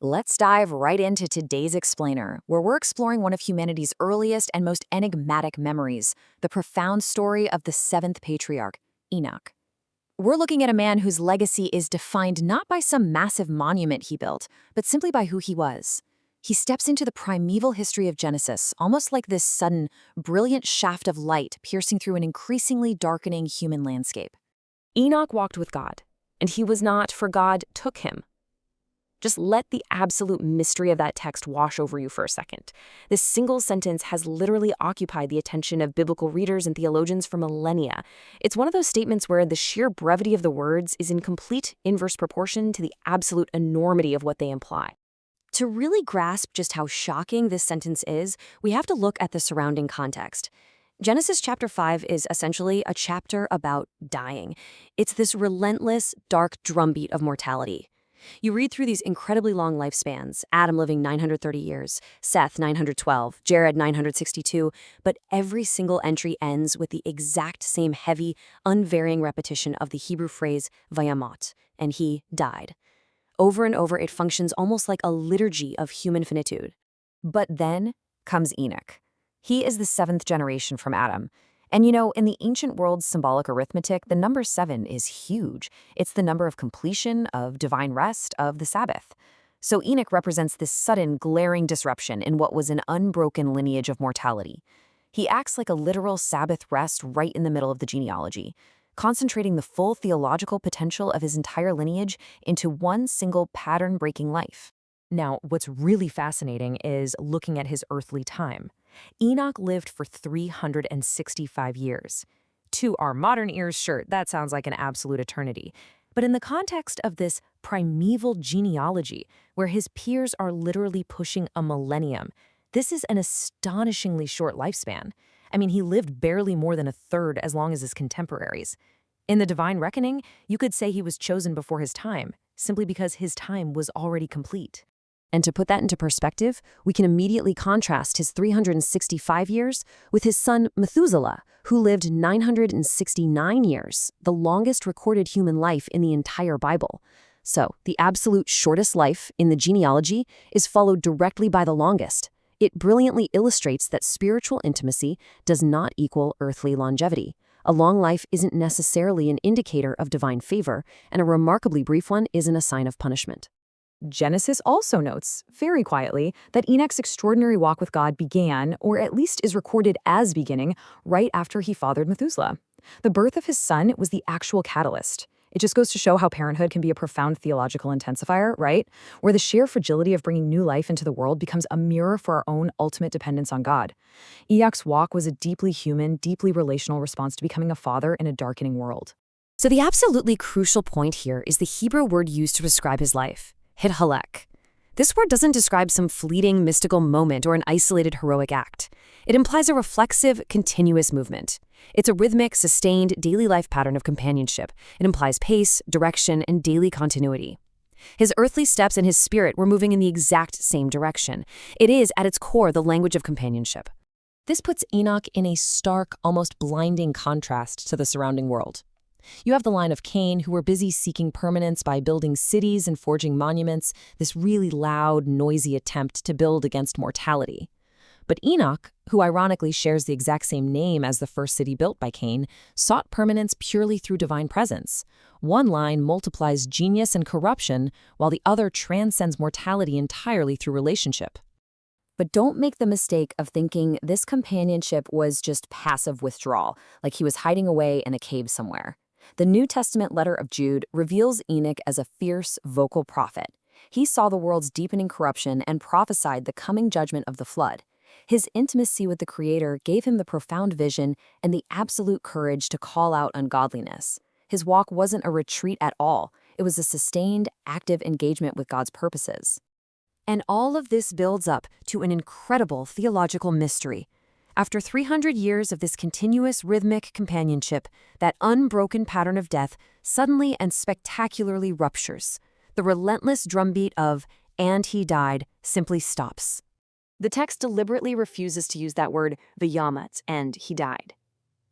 Let's dive right into today's explainer, where we're exploring one of humanity's earliest and most enigmatic memories, the profound story of the seventh patriarch, Enoch. We're looking at a man whose legacy is defined not by some massive monument he built, but simply by who he was. He steps into the primeval history of Genesis, almost like this sudden, brilliant shaft of light piercing through an increasingly darkening human landscape. Enoch walked with God, and he was not, for God took him. Just let the absolute mystery of that text wash over you for a second. This single sentence has literally occupied the attention of biblical readers and theologians for millennia. It's one of those statements where the sheer brevity of the words is in complete inverse proportion to the absolute enormity of what they imply. To really grasp just how shocking this sentence is, we have to look at the surrounding context. Genesis chapter 5 is essentially a chapter about dying. It's this relentless, dark drumbeat of mortality. You read through these incredibly long lifespans, Adam living 930 years, Seth 912, Jared 962, but every single entry ends with the exact same heavy, unvarying repetition of the Hebrew phrase vayamot, and he died. Over and over, it functions almost like a liturgy of human finitude. But then comes Enoch. He is the seventh generation from Adam. And in the ancient world's symbolic arithmetic, the number 7 is huge. It's the number of completion, of divine rest, of the Sabbath. So Enoch represents this sudden, glaring disruption in what was an unbroken lineage of mortality. He acts like a literal Sabbath rest right in the middle of the genealogy, concentrating the full theological potential of his entire lineage into one single pattern-breaking life. Now, what's really fascinating is looking at his earthly time. Enoch lived for 365 years. To our modern ears, sure, that sounds like an absolute eternity. But in the context of this primeval genealogy, where his peers are literally pushing a millennium, this is an astonishingly short lifespan. I mean, he lived barely more than a third as long as his contemporaries. In the divine reckoning, you could say he was chosen before his time, simply because his time was already complete. And to put that into perspective, we can immediately contrast his 365 years with his son Methuselah, who lived 969 years, the longest recorded human life in the entire Bible. So, the absolute shortest life in the genealogy is followed directly by the longest. It brilliantly illustrates that spiritual intimacy does not equal earthly longevity. A long life isn't necessarily an indicator of divine favor, and a remarkably brief one isn't a sign of punishment. Genesis also notes, very quietly, that Enoch's extraordinary walk with God began, or at least is recorded as beginning, right after he fathered Methuselah. The birth of his son was the actual catalyst. It just goes to show how parenthood can be a profound theological intensifier, right? Where the sheer fragility of bringing new life into the world becomes a mirror for our own ultimate dependence on God. Enoch's walk was a deeply human, deeply relational response to becoming a father in a darkening world. So the absolutely crucial point here is the Hebrew word used to describe his life. Hithalek. This word doesn't describe some fleeting mystical moment or an isolated heroic act. It implies a reflexive, continuous movement. It's a rhythmic, sustained, daily life pattern of companionship. It implies pace, direction, and daily continuity. His earthly steps and his spirit were moving in the exact same direction. It is, at its core, the language of companionship. This puts Enoch in a stark, almost blinding contrast to the surrounding world. You have the line of Cain, who were busy seeking permanence by building cities and forging monuments, this really loud, noisy attempt to build against mortality. But Enoch, who ironically shares the exact same name as the first city built by Cain, sought permanence purely through divine presence. One line multiplies genius and corruption, while the other transcends mortality entirely through relationship. But don't make the mistake of thinking this companionship was just passive withdrawal, like he was hiding away in a cave somewhere. The New Testament letter of Jude reveals Enoch as a fierce, vocal prophet. He saw the world's deepening corruption and prophesied the coming judgment of the flood. His intimacy with the Creator gave him the profound vision and the absolute courage to call out ungodliness. His walk wasn't a retreat at all. It was a sustained, active engagement with God's purposes. And all of this builds up to an incredible theological mystery. After 300 years of this continuous rhythmic companionship, that unbroken pattern of death suddenly and spectacularly ruptures. The relentless drumbeat of, "and he died," simply stops. The text deliberately refuses to use that word, v'yamat, and he died.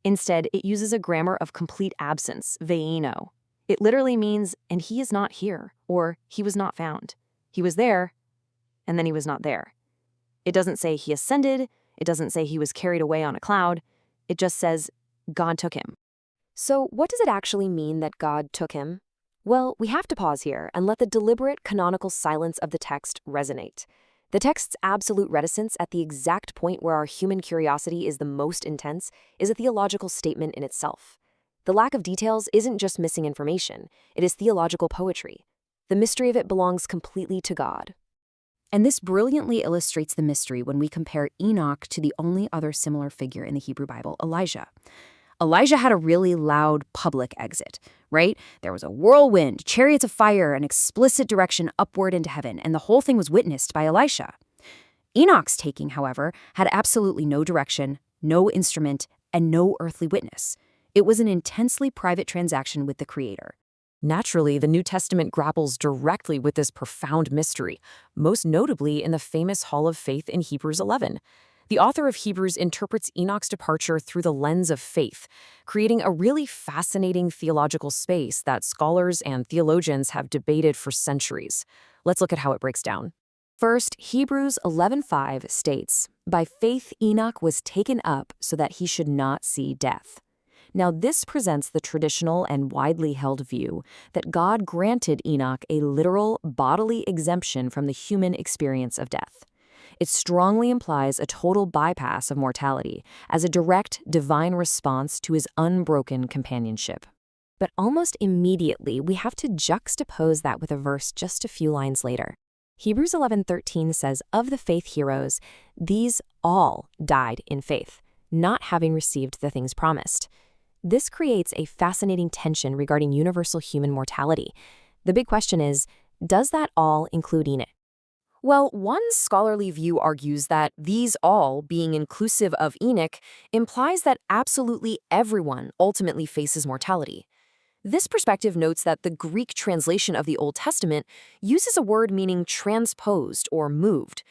Instead, it uses a grammar of complete absence, ve'eno. It literally means, and he is not here, or he was not found. He was there, and then he was not there. It doesn't say he ascended. It doesn't say he was carried away on a cloud. It just says God took him. So what does it actually mean that God took him? Well, we have to pause here and let the deliberate canonical silence of the text resonate. The text's absolute reticence at the exact point where our human curiosity is the most intense is a theological statement in itself. The lack of details isn't just missing information, it is theological poetry. The mystery of it belongs completely to God. And this brilliantly illustrates the mystery when we compare Enoch to the only other similar figure in the Hebrew Bible, Elijah. Elijah had a really loud public exit, right? There was a whirlwind, chariots of fire, an explicit direction upward into heaven, and the whole thing was witnessed by Elisha. Enoch's taking, however, had absolutely no direction, no instrument, and no earthly witness. It was an intensely private transaction with the Creator. Naturally, the New Testament grapples directly with this profound mystery, most notably in the famous Hall of Faith in Hebrews 11. The author of Hebrews interprets Enoch's departure through the lens of faith, creating a really fascinating theological space that scholars and theologians have debated for centuries. Let's look at how it breaks down. First, Hebrews 11:5 states, "By faith Enoch was taken up so that he should not see death." Now, this presents the traditional and widely held view that God granted Enoch a literal bodily exemption from the human experience of death. It strongly implies a total bypass of mortality as a direct divine response to his unbroken companionship. But almost immediately, we have to juxtapose that with a verse just a few lines later. Hebrews 11:13 says, "Of the faith heroes, these all died in faith, not having received the things promised." This creates a fascinating tension regarding universal human mortality. The big question is, does that all include Enoch? Well, one scholarly view argues that these all, being inclusive of Enoch, implies that absolutely everyone ultimately faces mortality. This perspective notes that the Greek translation of the Old Testament uses a word meaning transposed or moved.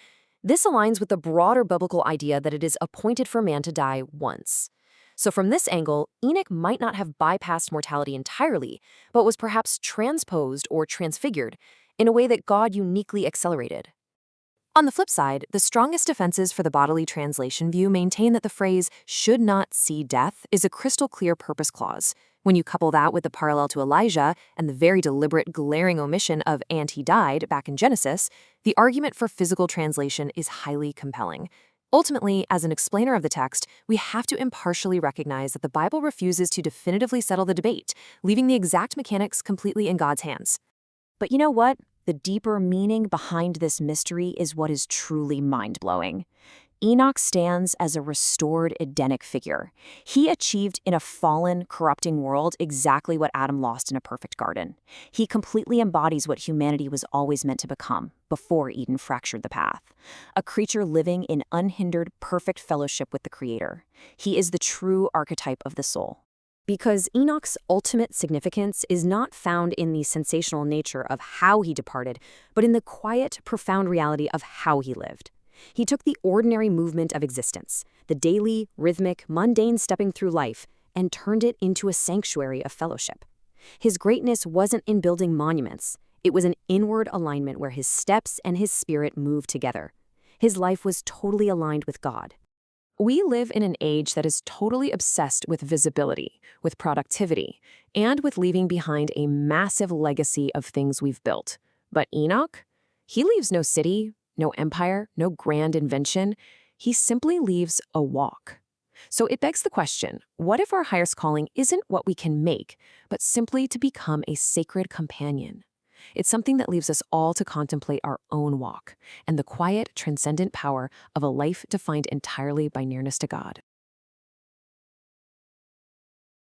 This aligns with the broader biblical idea that it is appointed for man to die once. So from this angle, Enoch might not have bypassed mortality entirely, but was perhaps transposed or transfigured in a way that God uniquely accelerated. On the flip side, the strongest defenses for the bodily translation view maintain that the phrase "should not see death" is a crystal clear purpose clause. When you couple that with the parallel to Elijah and the very deliberate, glaring omission of "and he died" back in Genesis, the argument for physical translation is highly compelling. Ultimately, as an explainer of the text, we have to impartially recognize that the Bible refuses to definitively settle the debate, leaving the exact mechanics completely in God's hands. But you know what? The deeper meaning behind this mystery is what is truly mind-blowing. Enoch stands as a restored Edenic figure. He achieved in a fallen, corrupting world exactly what Adam lost in a perfect garden. He completely embodies what humanity was always meant to become before Eden fractured the path. A creature living in unhindered, perfect fellowship with the Creator. He is the true archetype of the soul. Because Enoch's ultimate significance is not found in the sensational nature of how he departed, but in the quiet, profound reality of how he lived. He took the ordinary movement of existence, the daily, rhythmic, mundane stepping through life, and turned it into a sanctuary of fellowship. His greatness wasn't in building monuments. It was an inward alignment where his steps and his spirit moved together. His life was totally aligned with God. We live in an age that is totally obsessed with visibility, with productivity, and with leaving behind a massive legacy of things we've built. But Enoch? He leaves no city, no empire, no grand invention. He simply leaves a walk. So it begs the question, what if our highest calling isn't what we can make, but simply to become a sacred companion? It's something that leaves us all to contemplate our own walk and the quiet, transcendent power of a life defined entirely by nearness to God.